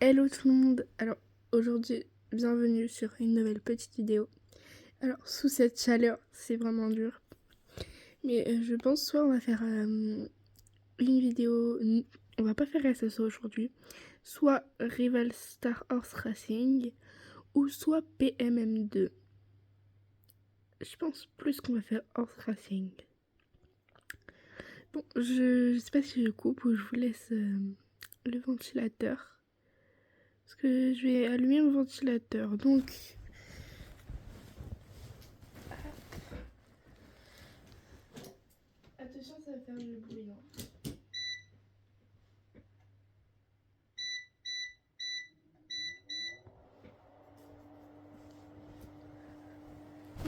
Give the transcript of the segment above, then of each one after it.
Hello tout le monde, alors aujourd'hui bienvenue sur une nouvelle petite vidéo. Alors sous cette chaleur c'est vraiment dur, mais je pense soit on va faire une vidéo, on va pas faire SSO aujourd'hui, soit Rival Star Horse Racing ou soit PMM2. Je pense plus qu'on va faire Horse Racing. Bon, je sais pas si je coupe ou je vous laisse le ventilateur. Parce que je vais allumer mon ventilateur. Donc, attention, ça va faire du bruit.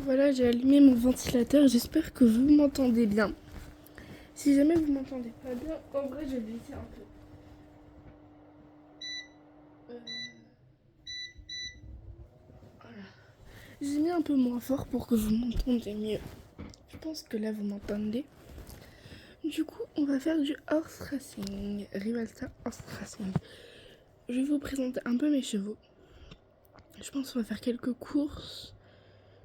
Voilà, j'ai allumé mon ventilateur. J'espère que vous m'entendez bien. Si jamais vous m'entendez pas bien, en vrai, je vais baisser un peu. Voilà. J'ai mis un peu moins fort pour que vous m'entendiez mieux. Je pense que là, vous m'entendez. Du coup, on va faire du horse racing. Rivalta horse racing. Je vais vous présenter un peu mes chevaux. Je pense qu'on va faire quelques courses.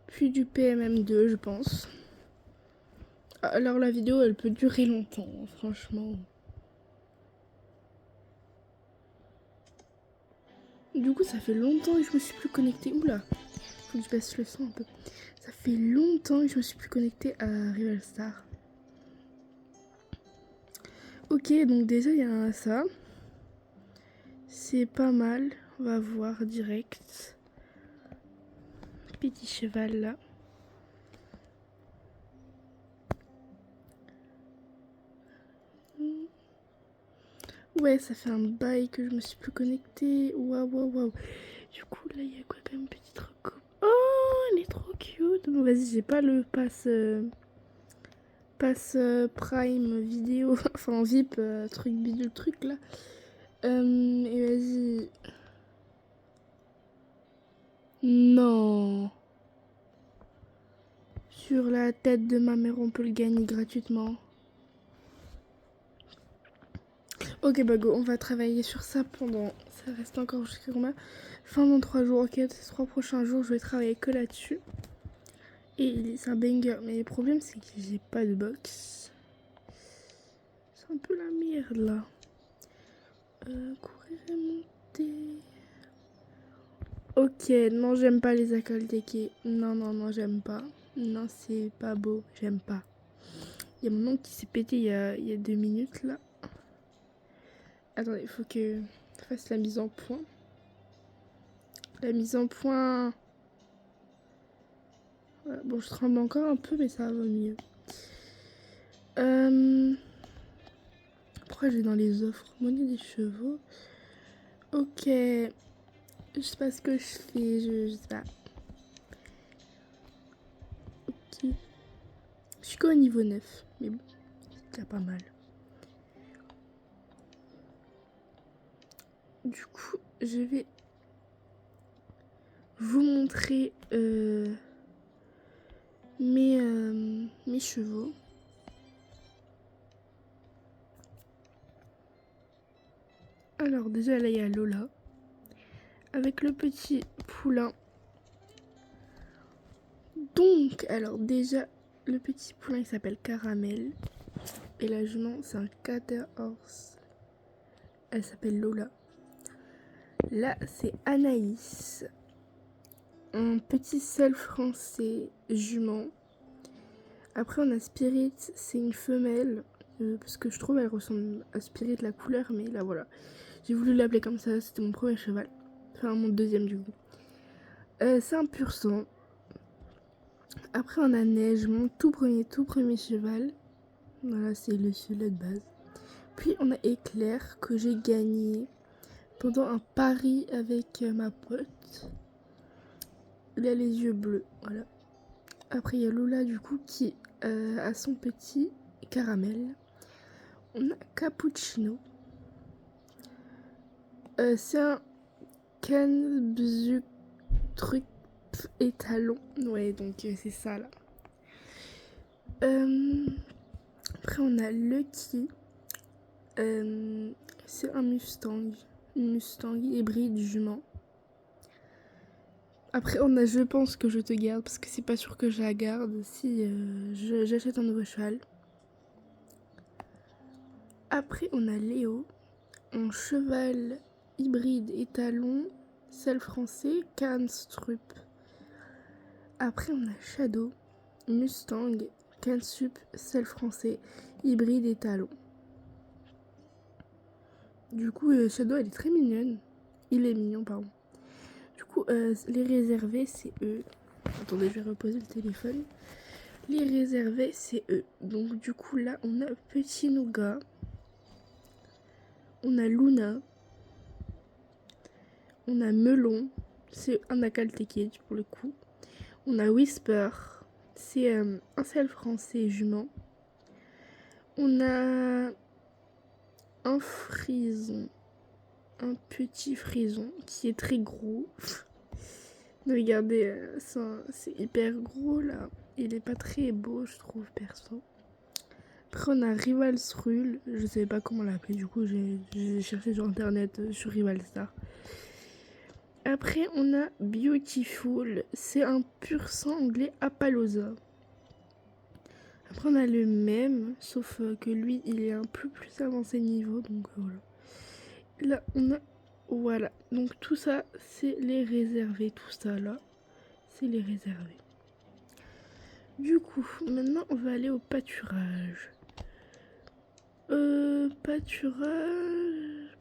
Puis du PMM2, je pense. Alors la vidéo, elle peut durer longtemps, franchement. Du coup, ça fait longtemps que je me suis plus connectée. Oula, faut que je baisse le son un peu. Ça fait longtemps que je me suis plus connectée à Rival Star. Ok, donc déjà, il y a ça. C'est pas mal. On va voir direct. Petit cheval là. Ouais, ça fait un bail que je me suis plus connectée. Waouh, waouh, waouh. Du coup, là, il y a quoi comme petite recoupe. Oh, elle est trop cute. Bon, vas-y, j'ai pas le passe Prime vidéo, enfin VIP, truc bidule truc là. Et vas-y. Non. Sur la tête de ma mère, on peut le gagner gratuitement. Ok, bah go, on va travailler sur ça pendant. Ça reste encore jusqu'à combien? Fin dans 3 jours. Ok, ces 3 prochains jours, je vais travailler que là-dessus. Et c'est un banger. Mais le problème, c'est que j'ai pas de box. C'est un peu la merde là. Courir et monter. Ok, non, j'aime pas les accolés. Non, non, non, j'aime pas. Non, c'est pas beau, j'aime pas. Il y a mon nom qui s'est pété il y a 2 minutes là. Attendez, il faut que je fasse la mise en point. La mise en point. Voilà. Bon, je tremble encore un peu, mais ça va mieux. Pourquoi j'ai dans les offres monnaie des chevaux? Ok. Je sais pas ce que je fais, je sais pas. Ok. Je suis qu'au niveau 9, mais bon, c'est déjà pas mal. Du coup, je vais vous montrer mes chevaux. Alors déjà là il y a Lola avec le petit poulain. Donc alors déjà le petit poulain il s'appelle Caramel et la jument c'est un quarter horse. Elle s'appelle Lola. Là c'est Anaïs, un petit seul français jument. Après on a Spirit, c'est une femelle parce que je trouve elle ressemble à Spirit la couleur, mais là voilà. J'ai voulu l'appeler comme ça, c'était mon premier cheval. Enfin mon deuxième du coup. C'est un pur sang. Après on a Neige, mon tout premier cheval. Voilà, c'est le cheval de base. Puis on a Éclair que j'ai gagné pendant un pari avec ma pote. Il a les yeux bleus, voilà. Après il y a Lola du coup qui a son petit Caramel. On a Cappuccino. C'est un Canbzu truc étalon. Ouais, donc c'est ça là. Après on a Lucky. C'est un Mustang. Mustang hybride jument. Après, on a Je pense que je te garde, parce que c'est pas sûr que je la garde si j'achète un nouveau cheval. Après, on a Léo, un cheval hybride étalon, selle français, Canstrup. Après, on a Shadow, Mustang, Cansup, selle français, hybride étalon. Du coup, Shadow, elle est très mignonne. Il est mignon, pardon. Du coup, les réservés, c'est eux. Attendez, je vais reposer le téléphone. Les réservés, c'est eux. Donc, du coup, là, on a Petit Nougat. On a Luna. On a Melon. C'est un Akaltekid pour le coup. On a Whisper. C'est un seul français jument. On a un frison. Un petit frison qui est très gros. Regardez, c'est hyper gros là. Il est pas très beau, je trouve, perso. Après, on a Rivalsrul. Je savais pas comment l'appeler, du coup, j'ai cherché sur internet sur Rivalstar. Après, on a Beautiful. C'est un pur sang anglais Appaloosa. Après, on a le même, sauf que lui, il est un peu plus avancé niveau, donc voilà. Là, on a... Voilà. Donc, tout ça, c'est les réservés. Tout ça, là, c'est les réservés. Du coup, maintenant, on va aller au pâturage. Pâturage.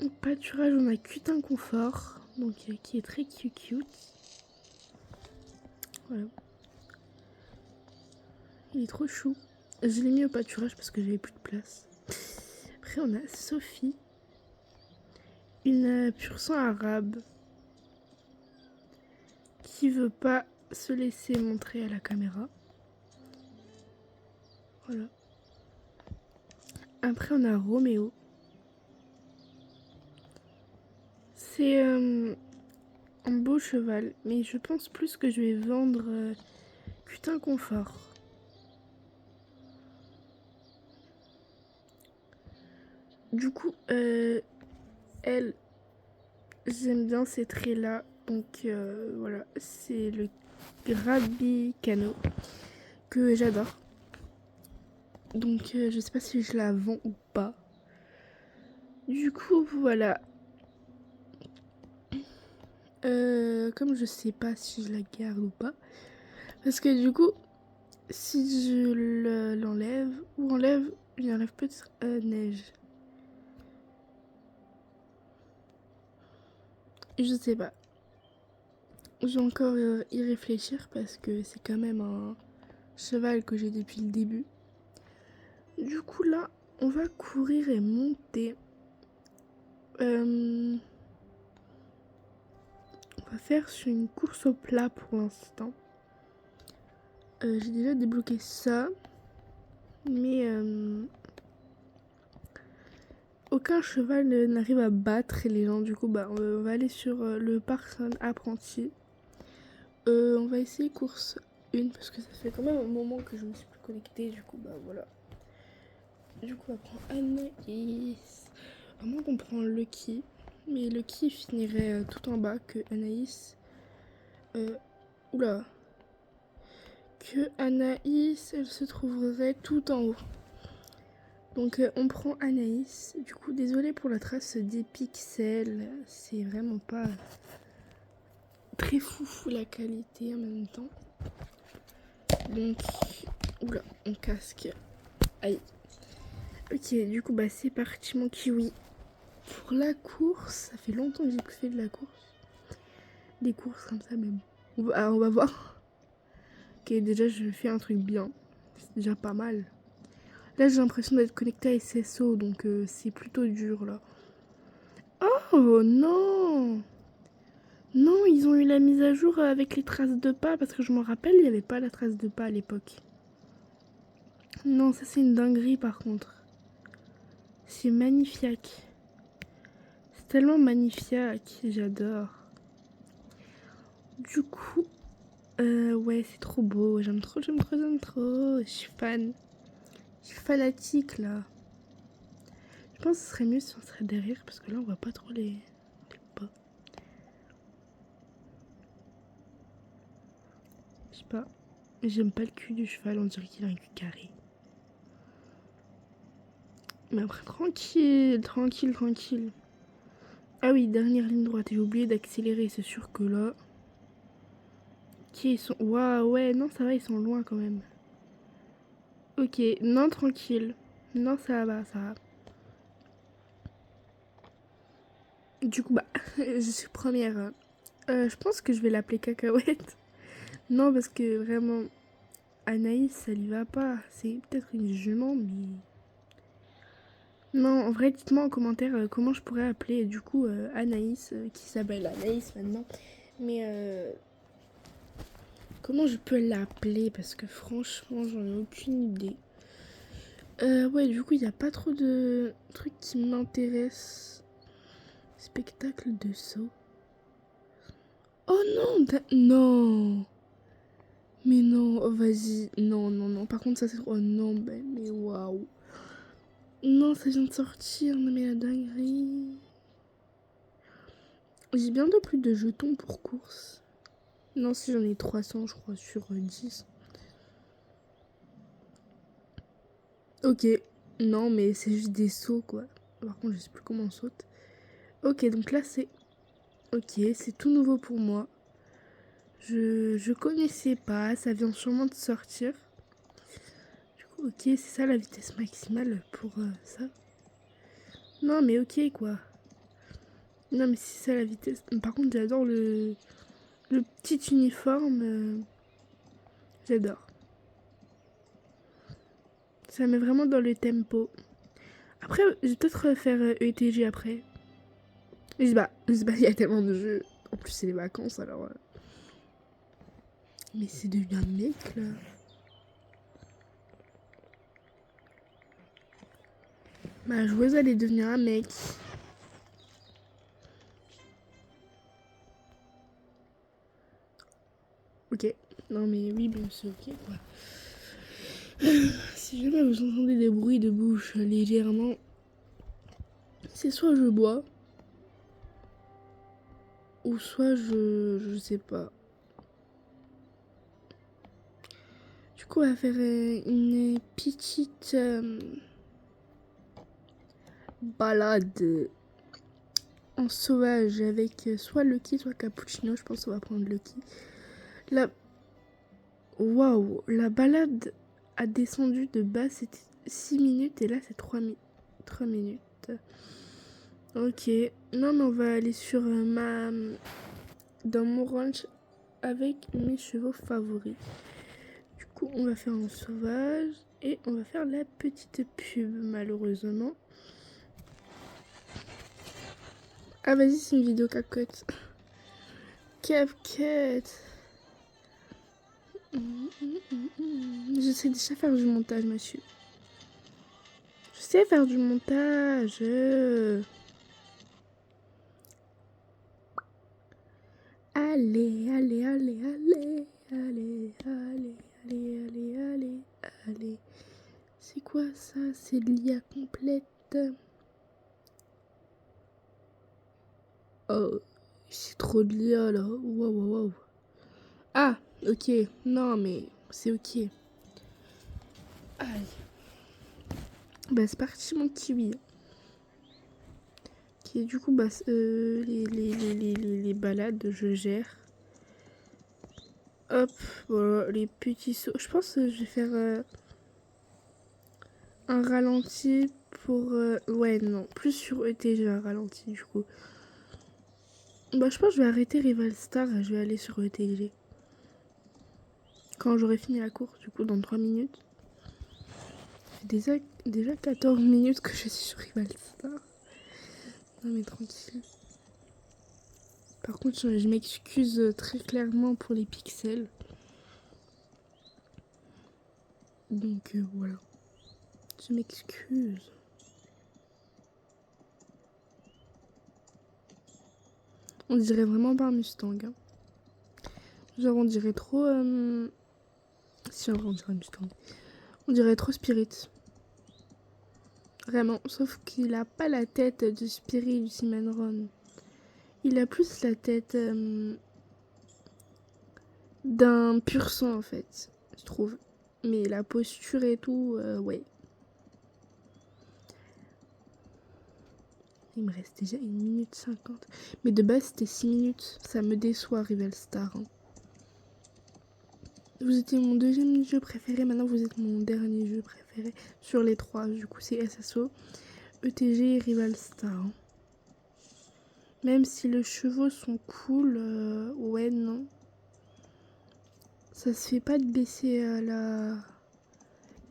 Au pâturage, on a Cutin Confort, donc qui est très cute. Voilà. Il est trop chou. Je l'ai mis au pâturage parce que j'avais plus de place. Après, on a Sophie, une pur sang arabe qui veut pas se laisser montrer à la caméra. Voilà. Après, on a Roméo. C'est un beau cheval, mais je pense plus que je vais vendre Cutin Confort. Du coup, elle, j'aime bien ces traits-là. Donc voilà, c'est le Grabicano que j'adore. Donc je sais pas si je la vends ou pas. Du coup, voilà. Comme je sais pas si je la garde ou pas. Parce que du coup, si je l'enlève, ou j'enlève peut-être Neige. Je sais pas. Je vais encore y réfléchir parce que c'est quand même un cheval que j'ai depuis le début. Du coup là, on va courir et monter. On va faire sur une course au plat pour l'instant. J'ai déjà débloqué ça. Mais aucun cheval n'arrive à battre les gens. Du coup, bah, on va aller sur le Parson apprenti. On va essayer course 1 parce que ça fait quand même un moment que je me suis plus connectée. Du coup, bah voilà. Du coup, on va prendre Anaïs. À moins qu'on prend Lucky. Mais Lucky finirait tout en bas que Anaïs. Oula. Que Anaïs, elle se trouverait tout en haut. Donc on prend Anaïs. Du coup, désolée pour la trace des pixels. C'est vraiment pas très foufou la qualité en même temps. Donc, oula, on casque. Aïe. Ok, du coup, bah c'est parti mon kiwi. Pour la course, ça fait longtemps que j'ai plus fait de la course. Des courses comme ça, mais bon. On va voir. Ok, déjà, je fais un truc bien. C'est déjà pas mal. Là, j'ai l'impression d'être connectée à SSO, donc c'est plutôt dur, là. Oh non! Non, ils ont eu la mise à jour avec les traces de pas, parce que je me rappelle, il n'y avait pas la trace de pas à l'époque. Non, ça c'est une dinguerie par contre. C'est magnifique. C'est tellement magnifique, j'adore. Du coup, Ouais, c'est trop beau. J'aime trop, j'aime trop, j'aime trop. Je suis fan. Je suis fanatique, là. Je pense que ce serait mieux si on serait derrière, parce que là, on voit pas trop les pas. Je sais pas. J'aime pas le cul du cheval, on dirait qu'il a un cul carré. Mais après, tranquille, tranquille, tranquille. Ah oui, dernière ligne droite. J'ai oublié d'accélérer, c'est sûr que là... Ok, ils sont... Waouh, ouais, non, ça va, ils sont loin quand même. Ok, non, tranquille. Non, ça va, ça va. Du coup, bah, je suis première. Je pense que je vais l'appeler Cacahuète. Non, parce que vraiment, Anaïs, ça lui va pas. C'est peut-être une jument, mais... Non, en vrai, dites-moi en commentaire comment je pourrais appeler du coup Anaïs, qui s'appelle Anaïs maintenant. Mais comment je peux l'appeler? Parce que franchement, j'en ai aucune idée. Ouais, du coup, il n'y a pas trop de trucs qui m'intéressent. Spectacle de saut. Oh non, non. Mais non, oh, vas-y. Non, non, non. Par contre, ça c'est... Oh non, ben, mais waouh. Non, ça vient de sortir. Non, mais la dinguerie. J'ai bientôt plus de jetons pour course. Non, si j'en ai 300, je crois, sur 10. Ok. Non, mais c'est juste des sauts, quoi. Par contre, je sais plus comment on saute. Ok, donc là, c'est... Ok, c'est tout nouveau pour moi. Je connaissais pas. Ça vient sûrement de sortir. Du coup, ok, c'est ça la vitesse maximale pour ça. Non, mais ok, quoi. Non, mais c'est ça la vitesse. Par contre, j'adore le petit uniforme. J'adore. Ça met vraiment dans le tempo. Après, je vais peut-être faire ETG après. Je sais pas, il y a tellement de jeux. En plus, c'est les vacances alors. Mais c'est devenu un mec là. Ma joueuse allait devenir un mec. Ok. Non, mais oui, bien sûr, ok quoi. Si jamais vous entendez des bruits de bouche légèrement, c'est soit je bois, ou soit je sais pas. Du coup, on va faire une petite balade en sauvage avec soit Lucky, soit Cappuccino. Je pense qu'on va prendre Lucky. La... Waouh, la balade a descendu de bas, c'était 6 minutes et là c'est 3 minutes. Ok, non mais on va aller sur dans mon ranch avec mes chevaux favoris. Du coup, on va faire en sauvage et on va faire la petite pub malheureusement. Ah vas-y, c'est une vidéo CapCut. CapCut. Je sais déjà faire du montage, monsieur. Je sais faire du montage. Allez, allez, allez, allez, allez, allez, allez, allez, allez, allez. C'est quoi ça? C'est l'IA complète. Oh, c'est trop de l'IA là. Waouh, waouh, waouh. Ah, ok. Non, mais c'est ok. Aïe. Bah, c'est parti, mon kiwi. Ok, du coup, bah, les balades, je gère. Hop, voilà, les petits sauts. Je pense que je vais faire un ralenti pour... ouais, non, plus sur ETG, un ralenti, du coup. Bah, je pense que je vais arrêter Rival Star et je vais aller sur ETG. Quand j'aurai fini la course, du coup, dans 3 minutes. Ça fait déjà 14 minutes que je suis sur Rival Star. Non, mais tranquille. Par contre, je m'excuse très clairement pour les pixels. Donc, voilà. Je m'excuse. On dirait vraiment pas un Mustang. Hein. Genre on dirait trop... Si en vrai on dirait Mustang. On dirait trop Spirit. Vraiment, sauf qu'il a pas la tête de Spirit du Cimarron. Il a plus la tête d'un pur sang en fait, je trouve. Mais la posture et tout, ouais. Il me reste déjà 1 minute 50. Mais de base c'était 6 minutes. Ça me déçoit Rival Star. Hein. Vous étiez mon deuxième jeu préféré, maintenant vous êtes mon dernier jeu préféré. Sur les 3, du coup c'est SSO, ETG et Rival Star. Hein. Même si les chevaux sont cool, ouais non. Ça se fait pas de baisser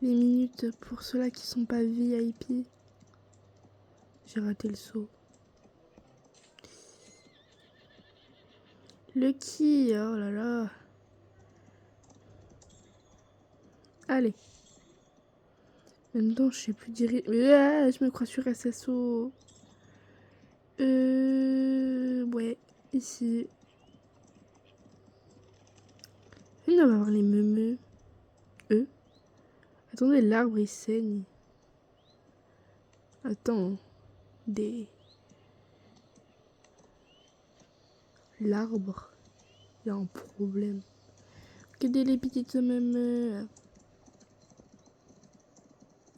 les minutes pour ceux-là qui sont pas VIP. J'ai raté le saut. Lucky, oh là là. Allez. En même temps, je sais plus dire. Ah, je me crois sur SSO. Ouais, ici. On va voir les meumeux. Attendez, l'arbre il saigne. Attends. L'arbre. Il y a un problème. Regardez les petites meumeux.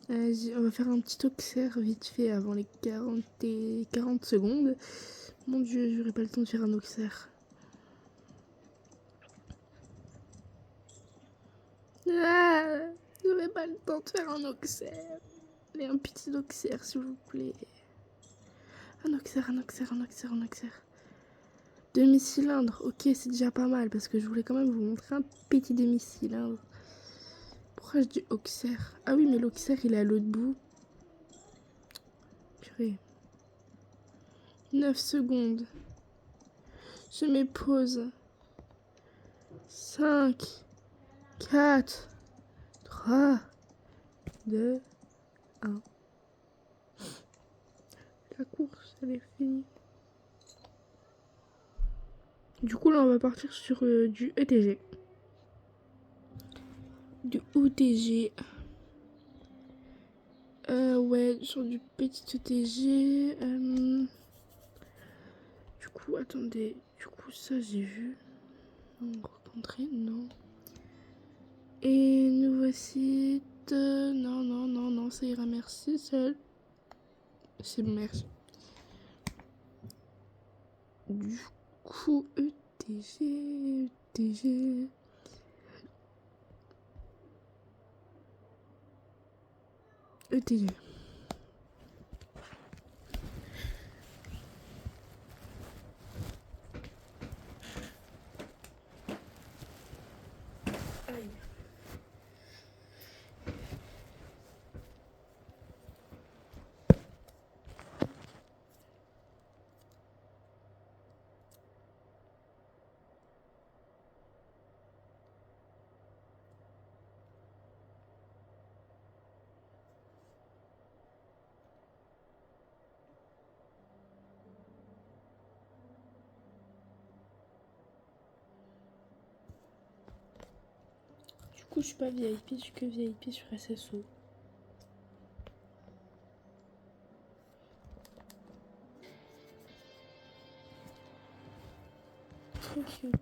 Vas-y, on va faire un petit auxerre vite fait avant les 40 secondes. Mon dieu, j'aurais pas le temps de faire un auxerre. Ah, j'aurais pas le temps de faire un auxerre. Allez, un petit auxerre, s'il vous plaît. Un auxerre. Demi-cylindre, ok, c'est déjà pas mal parce que je voulais quand même vous montrer un petit demi-cylindre. Pourquoi je dis auxerre? Ah oui, mais l'auxerre il est à l'autre bout. Purée. 9 secondes. Je mets pause. 5, 4, 3, 2, 1. La course, elle est finie. Du coup, là, on va partir sur du ETG. Du OTG. Ouais, sur du petit ETG. Du coup, attendez. Du coup, ça, j'ai vu. Rencontrer, non. Et nouveau site. Non, ça ira, merci, seul. C'est bon, merci. Du coup, ETG. ETG. Aïe. Du coup, je suis pas VIP, je suis que VIP sur SSO. Trop cute.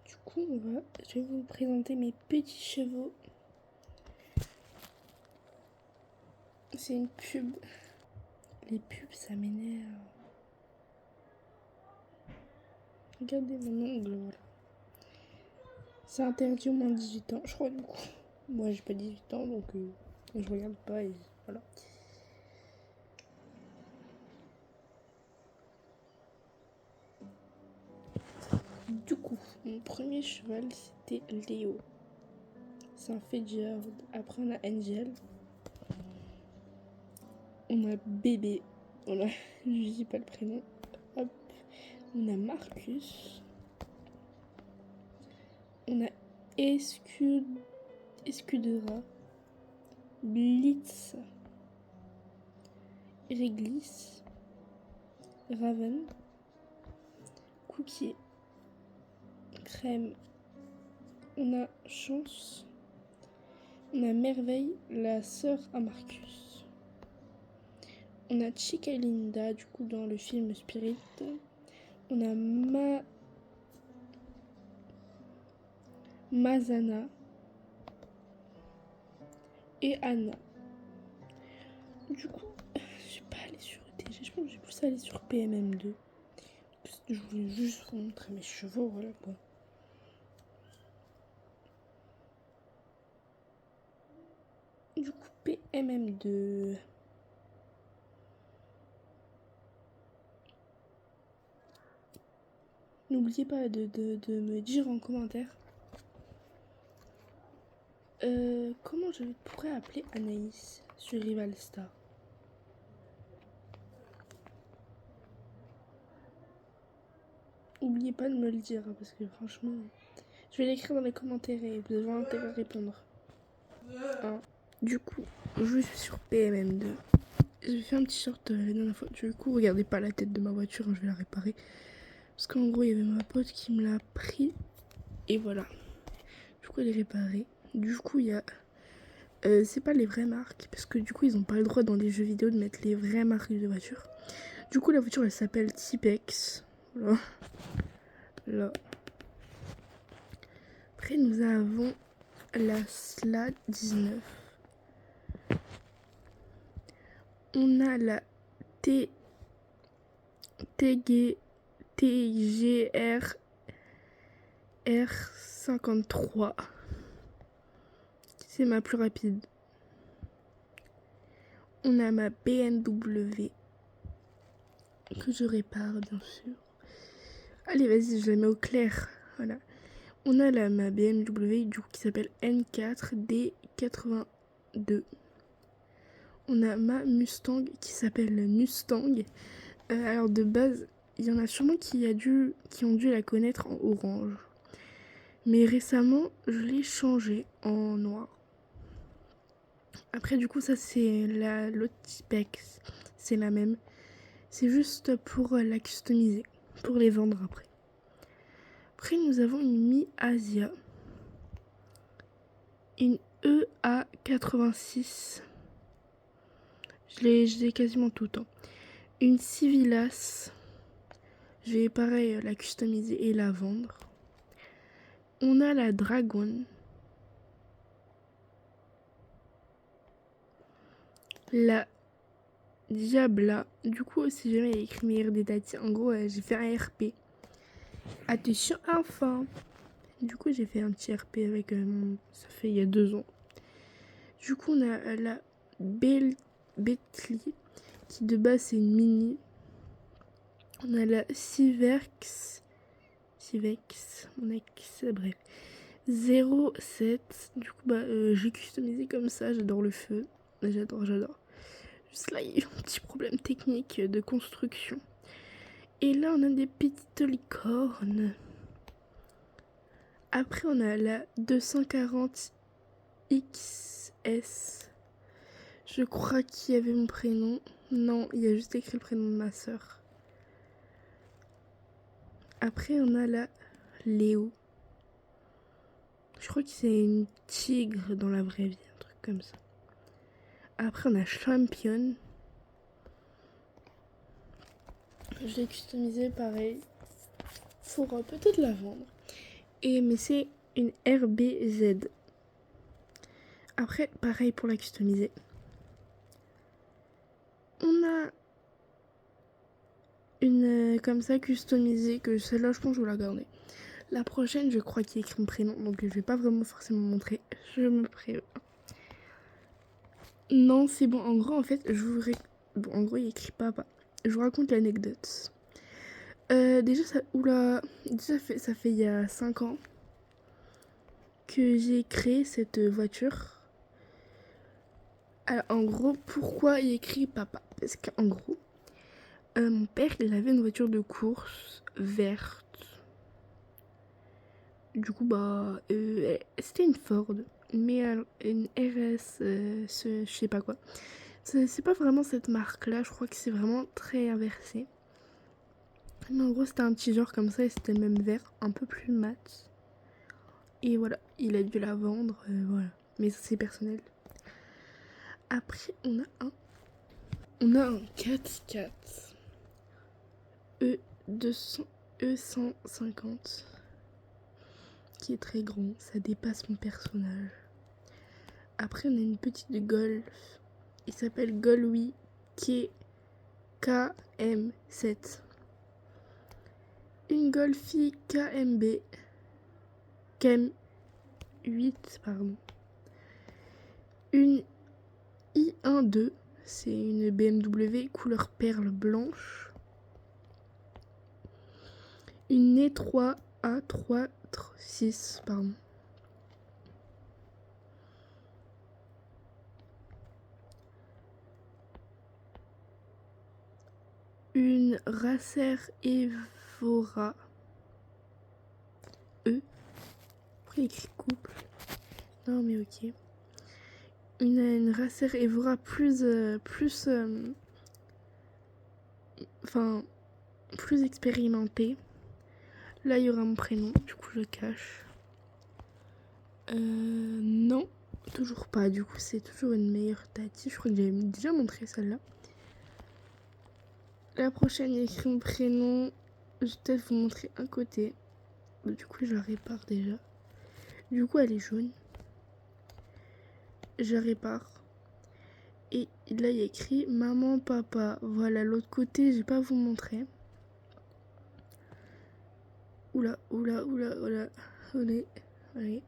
Du coup, je vais vous présenter mes petits chevaux. C'est une pub. Les pubs, ça m'énerve. Regardez mon ongle, voilà. C'est interdit au moins de 18 ans, je crois, du coup. Moi, j'ai pas 18 ans, donc je regarde pas et voilà. Du coup, mon premier cheval, c'était Léo. C'est un Fedjard. Après, on a Angel. On a Bébé. Voilà, je dis pas le prénom. Hop. On a Marcus. On a Escudera. Blitz. Réglis. Raven, Cookie, Crème, on a Chance, on a Merveille, la sœur à Marcus. On a Chica et Linda, du coup, dans le film Spirit. On a Mazana et Anna. Du coup, je suis pas allée sur ETG, je pense que j'ai plus allé sur PMM2. Parce que je voulais juste vous montrer mes chevaux, voilà quoi. Du coup, PMM2. N'oubliez pas de me dire en commentaire comment je pourrais appeler Anaïs sur Rival Star. N'oubliez pas de me le dire, parce que franchement, je vais l'écrire dans les commentaires et vous avez intérêt à répondre. Du coup, je suis sur PMM2. J'ai fait un petit short la dernière fois. Du coup, regardez pas la tête de ma voiture, hein, je vais la réparer. Parce qu'en gros, il y avait ma pote qui me l'a pris. Et voilà. Du coup, elle est réparée. Du coup, il y a... c'est pas les vraies marques. Parce que du coup, ils ont pas le droit dans les jeux vidéo de mettre les vraies marques de voiture. Du coup, la voiture, elle s'appelle Tipex. Voilà. Là. Après, nous avons la SLA 19. On a la TGR R53. C'est ma plus rapide. On a ma BMW que je répare, bien sûr. Allez, vas-y, je la mets au clair. Voilà. On a là ma BMW du coup, qui s'appelle N4D82. On a ma Mustang qui s'appelle Mustang. Alors de base, il y en a sûrement qui ont dû la connaître en orange. Mais récemment, je l'ai changée en noir. Après, du coup, ça c'est l'autre Tipex. C'est la même. C'est juste pour la customiser, pour les vendre après. Après, nous avons une Mi Asia. Une EA86. Je l'ai quasiment tout le temps. Une Civilas. Je vais pareil la customiser et la vendre. On a la Dragon. La Diabla. Du coup, si jamais il y a écrit meilleur des dates, en gros, j'ai fait un RP. Attention, enfant. Du coup, j'ai fait un petit RP avec ça fait il y a 2 ans. Du coup, on a la Bentley, qui de base c'est une mini. On a la Civex, mon ex, bref. 07. Du coup, j'ai customisé comme ça. J'adore le feu. J'adore. Juste là, il y a eu un petit problème technique de construction. Et là, on a des petites licornes. Après, on a la 240 XS. Je crois qu'il y avait mon prénom. Non, il y a juste écrit le prénom de ma soeur. Après, on a la Léo. Je crois que c'est une tigre dans la vraie vie, un truc comme ça. Après, on a Champion. Je l'ai customisé pareil. Pour peut-être la vendre. Mais c'est une RBZ. Après, pareil pour la customiser. On a une comme ça customisée, que celle-là, je pense que je vais la garder. La prochaine, je crois qu'il y a écrit mon prénom, donc je vais pas vraiment forcément montrer. Je me préviens. Non, c'est bon. En gros, en fait, bon, en gros, il écrit papa. Je vous raconte l'anecdote. Déjà, ça fait il y a 5 ans que j'ai créé cette voiture. Alors, en gros, pourquoi il écrit papa? Parce qu'en gros, mon père, il avait une voiture de course verte. Du coup, c'était une Ford, mais une RS, je sais pas quoi. C'est pas vraiment cette marque-là, je crois que c'est vraiment très inversé. Mais en gros, c'était un petit genre comme ça et c'était le même vert, un peu plus mat. Et voilà, il a dû la vendre, voilà. Mais ça, c'est personnel. Après, on a un 4x4 E200, E150 qui est très grand, ça dépasse mon personnage. Après, on a une petite Golf, il s'appelle Golwi KM7. Une Golfi KM8, pardon. Une i12, c'est une BMW couleur perle blanche. Une E3 A36, pardon. Une Racer Evora E. Pourquoi il écrit couple? Non mais ok. Une Racer Evora plus expérimentée. Là il y aura mon prénom, du coup je le cache. Non, toujours pas, du coup c'est toujours une meilleure Tati. Je crois que j'avais déjà montré celle-là. La prochaine, il y a écrit mon prénom. Je vais peut-être vous montrer un côté. Du coup, je la répare déjà. Du coup, elle est jaune. Je la répare. Et là, il y a écrit maman, papa. Voilà, l'autre côté, je vais pas vous montrer. Oula. Allez.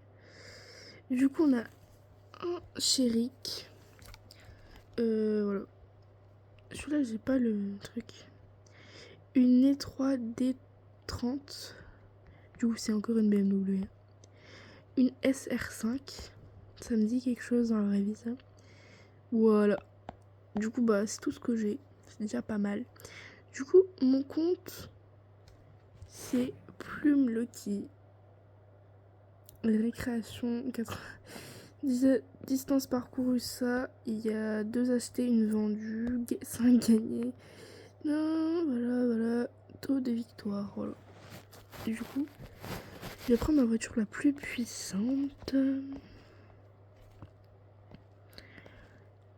Du coup, on a un Chéric. Voilà. Celui-là, j'ai pas le truc. Une E3 D30. Du coup, c'est encore une BMW. Une SR5. Ça me dit quelque chose dans la vraie vie, ça. Voilà. Du coup, bah, c'est tout ce que j'ai. C'est déjà pas mal. Du coup, mon compte, c'est Plume Lucky. Récréation 80. Distance parcourue, ça. Il y a 2 achetés, une vendue, 5 gagnés. Non, voilà. Taux de victoire, voilà. Et du coup, je vais prendre ma voiture la plus puissante.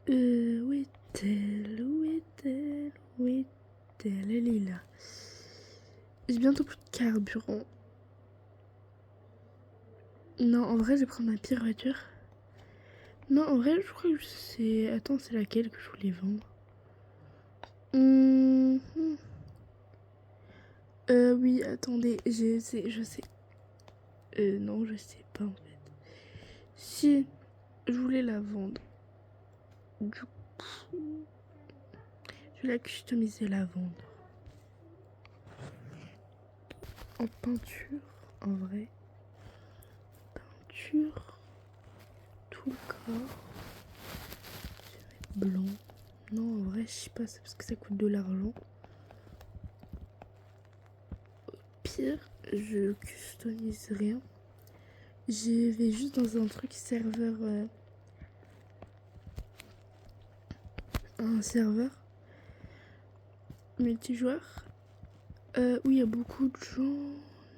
Où est-elle? Elle est là. J'ai bientôt plus de carburant. Non, en vrai, je vais prendre ma pire voiture. Non, en vrai, je crois que c'est... Attends, c'est laquelle que je voulais vendre? Oui, attendez, je sais. Non, je sais pas, en fait. Si je voulais la vendre, du coup, je vais la customiser, la vendre. En peinture, en vrai. Peinture, tout le corps. Je vais mettre blanc. Non, en vrai, je sais pas, c'est parce que ça coûte de l'argent. Pire, je customise rien. Je vais juste dans un truc serveur. Un serveur multijoueur. Où il y a beaucoup de gens.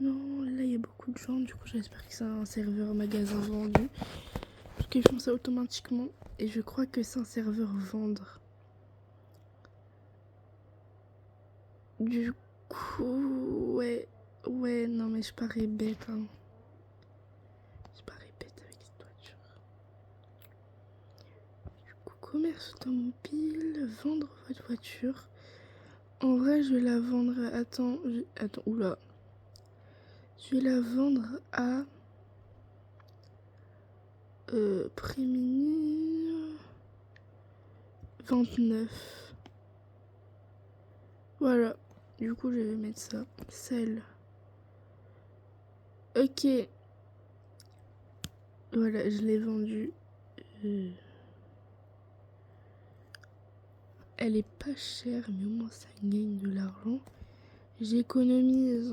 Non, là il y a beaucoup de gens. Du coup, j'espère que c'est un serveur magasin vendu. Parce qu'ils font ça automatiquement. Et je crois que c'est un serveur vendre. Du coup, ouais, non, mais je parais bête, hein. Je parais bête avec cette voiture. Du coup, commerce automobile, vendre votre voiture. En vrai, je vais la vendre. Attends, oula. Je vais la vendre à. Prix mini. 29. Voilà. Du coup, je vais mettre ça. Celle. Ok. Voilà, je l'ai vendue. Elle est pas chère, mais au moins ça gagne de l'argent. J'économise.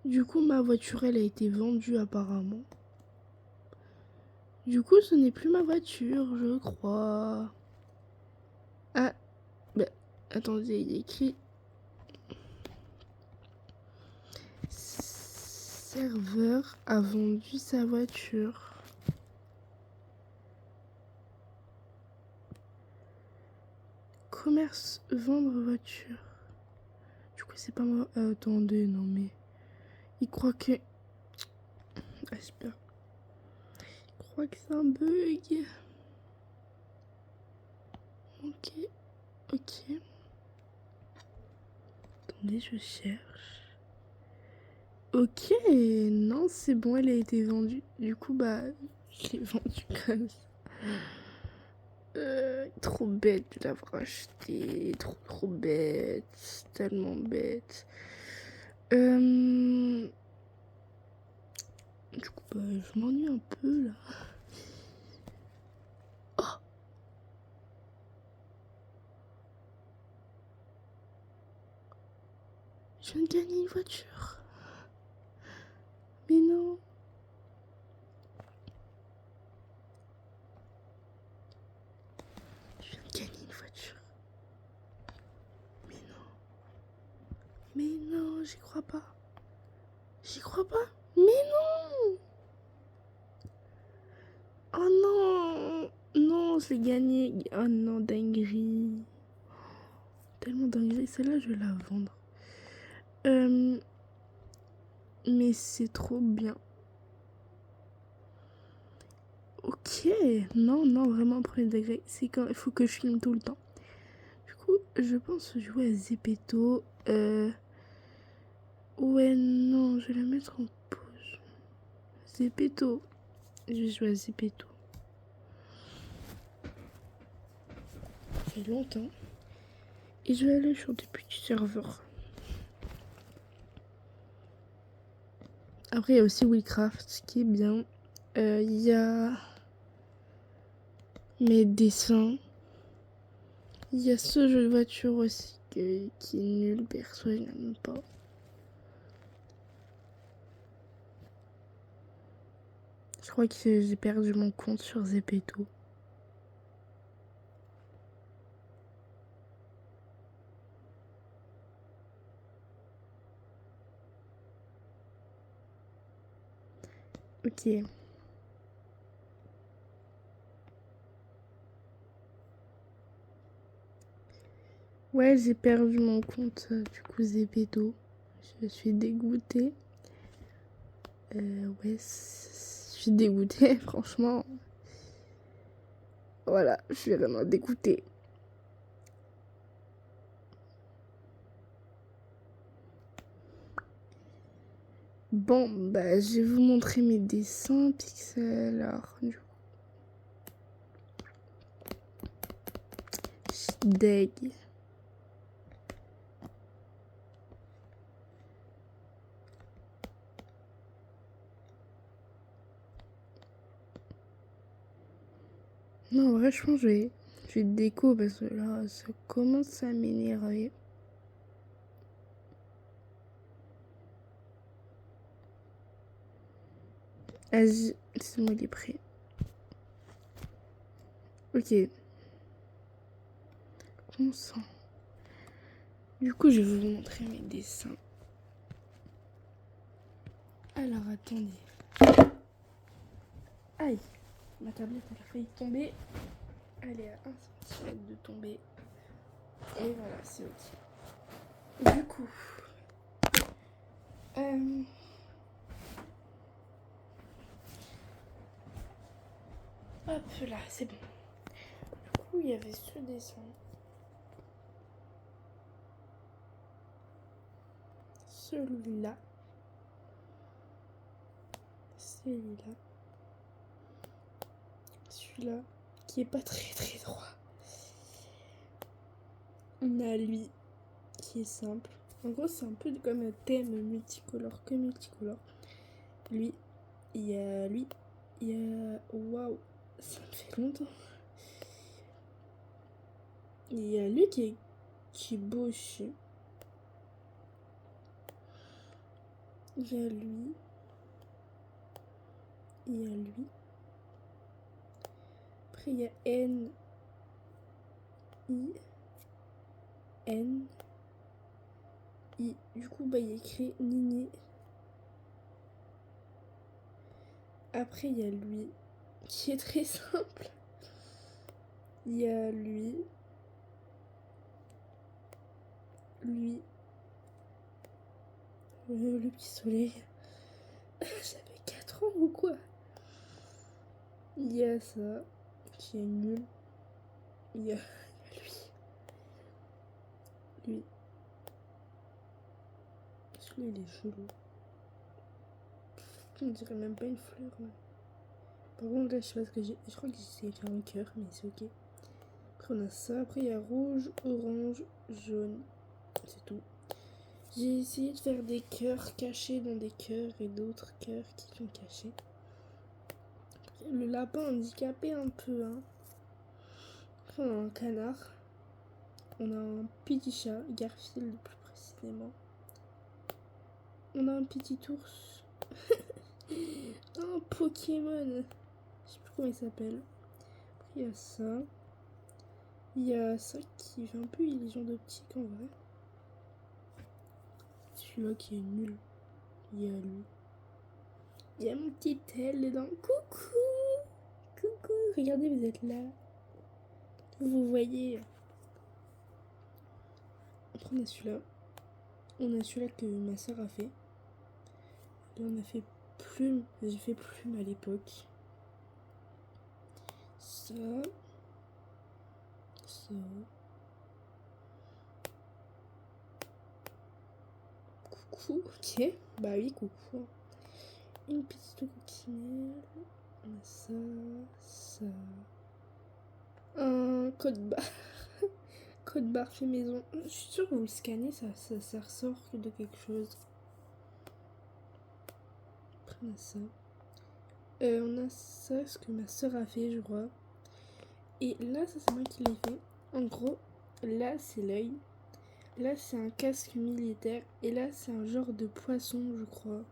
Du coup, ma voiture, elle a été vendue apparemment. Du coup, ce n'est plus ma voiture, je crois. Ah, bah, attendez, il y a écrit serveur a vendu sa voiture. Commerce, vendre voiture. Du coup, c'est pas moi. Attendez, non mais. Il croit que. Ah, j'espère. Il croit que c'est un bug. Ok. Ok. Attendez, je cherche. Ok. Non, c'est bon, elle a été vendue. Du coup, bah, je l'ai vendue comme ça. Trop bête de l'avoir acheté. Trop bête. Tellement bête. Du coup, bah, je m'ennuie un peu là. Oh, je viens de gagner une voiture. Mais non. Je viens de gagner une voiture. Mais non. Mais non, j'y crois pas. J'y crois pas. Mais non. Oh non. Non, je l'ai gagné. Oh non, dinguerie. Tellement dinguerie. Celle-là, je vais la vendre. Mais c'est trop bien. Ok. Non, non, vraiment, premier degré. C'est quand il faut que je filme tout le temps. Du coup, je pense jouer à Zepeto. Ouais, non, je vais la mettre en pause. Zepeto. Je vais jouer à Zepeto. Ça fait longtemps. Et je vais aller sur des petits serveurs. Après, il y a aussi Willcraft qui est bien. Il y a mes dessins. Il y a ce jeu de voiture aussi qui est nul. Perso, je n'aime pas. Je crois que j'ai perdu mon compte sur Zepeto. Ok. Ouais, j'ai perdu mon compte du coup Zepeto. Je suis dégoûtée. Ouais, je suis dégoûtée, franchement. Voilà, je suis vraiment dégoûtée. Bon, bah, je vais vous montrer mes dessins pixel art. Du coup, je suis deg. Non, en vrai, je pense que je vais déco parce que là, ça commence à m'énerver. Vas-y, c'est moi qui est prêt. Ok. On sent. Du coup, je vais vous montrer mes dessins. Alors, attendez. Aïe, ma tablette, elle a failli tomber. Elle est à 1 cm de tomber. Et voilà, c'est ok. Du coup, hop là, c'est bon. Du coup, il y avait ce dessin. Celui-là. Celui-là. Celui-là. Qui est pas très droit. On a lui. Qui est simple. En gros, c'est un peu comme un thème multicolore. Que multicolore. Lui. Il y a lui. Il y a... Waouh. Ça me fait longtemps. Il y a lui qui est beau aussi. Il y a lui. Il y a lui. Après, il y a N, I, N, I. Du coup, bah, il y a écrit Nini. Après, il y a lui, qui est très simple. Il y a lui, le petit soleil. J'avais 4 ans ou quoi? Il y a ça, qui est nul. Il y a lui. Celui-là, il est chelou. On dirait même pas une fleur. Là. Par contre, là, je sais pas ce que j'ai. Je crois que j'ai essayé de faire un cœur, mais c'est ok. Après, on a ça. Après, il y a rouge, orange, jaune. C'est tout. J'ai essayé de faire des cœurs cachés dans des cœurs et d'autres cœurs qui sont cachés. Le lapin handicapé un peu, hein. Après, on a un canard. On a un petit chat, Garfield plus précisément. On a un petit ours. Un Pokémon. Je sais plus comment il s'appelle. Après, il y a ça. Il y a ça qui fait un peu illusion d'optique en vrai. Celui-là qui est nul. Il y a lui. Il y a mon petit L dedans. Coucou! Coucou! Regardez, vous êtes là. Vous voyez. Après, on a celui-là. On a celui-là que ma soeur a fait. Là, on a fait plume. J'ai fait plume à l'époque. Ça. Ça. Coucou. Ok. Bah oui, coucou. Une petite coccinelle. On a ça. Ça. Un code barre. Code barre fait maison. Je suis sûre que vous le scannez, ça ressort de quelque chose. Après, on a ça. On a ça, ce que ma soeur a fait, je crois. Et là, ça, c'est moi qui l'ai fait. En gros, là, c'est l'œil. Là, c'est un casque militaire. Et là, c'est un genre de poisson, je crois.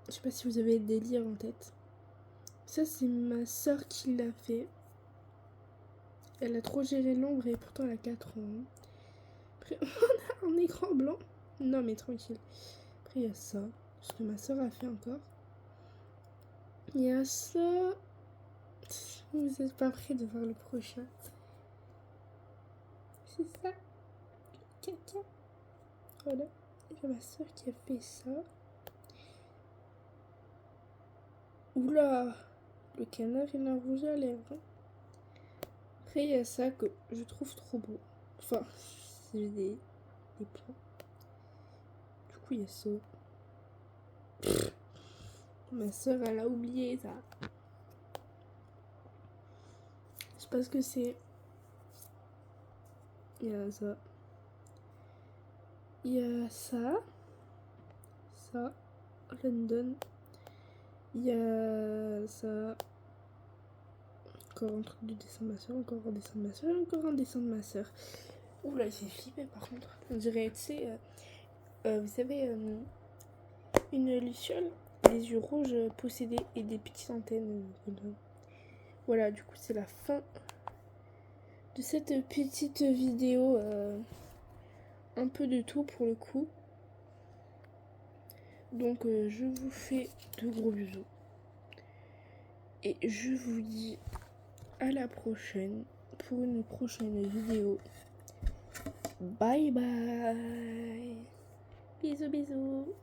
Je sais pas si vous avez le délire en tête. Ça, c'est ma soeur qui l'a fait. Elle a trop géré l'ombre et pourtant elle a 4 ans. Après, on a un écran blanc. Non, mais tranquille. Après, il y a ça. Ce que ma soeur a fait encore. Il y a ça. Vous n'êtes pas prêts de voir le prochain. C'est ça. Caca. Voilà. Il y a ma soeur qui a fait ça. Oula. Le canard, il a un rouge à lèvres. Après, il y a ça que je trouve trop beau. Enfin, c'est des plans. Du coup, il y a ça. Ma soeur, elle a oublié ça. Je sais pas ce que c'est. Il y a ça. Il y a ça. Ça. London. Il y a ça. Encore un truc du dessin de ma soeur. Encore un dessin de ma soeur. Encore un dessin de ma soeur. Oula, il s'est flippé par contre. On dirait, tu sais, vous savez, une luciole, les yeux rouges possédés et des petites antennes. Voilà, du coup, c'est la fin de cette petite vidéo. Un peu de tout pour le coup. Donc, je vous fais de gros bisous. Et je vous dis à la prochaine pour une prochaine vidéo. Bye bye. Bisous bisous.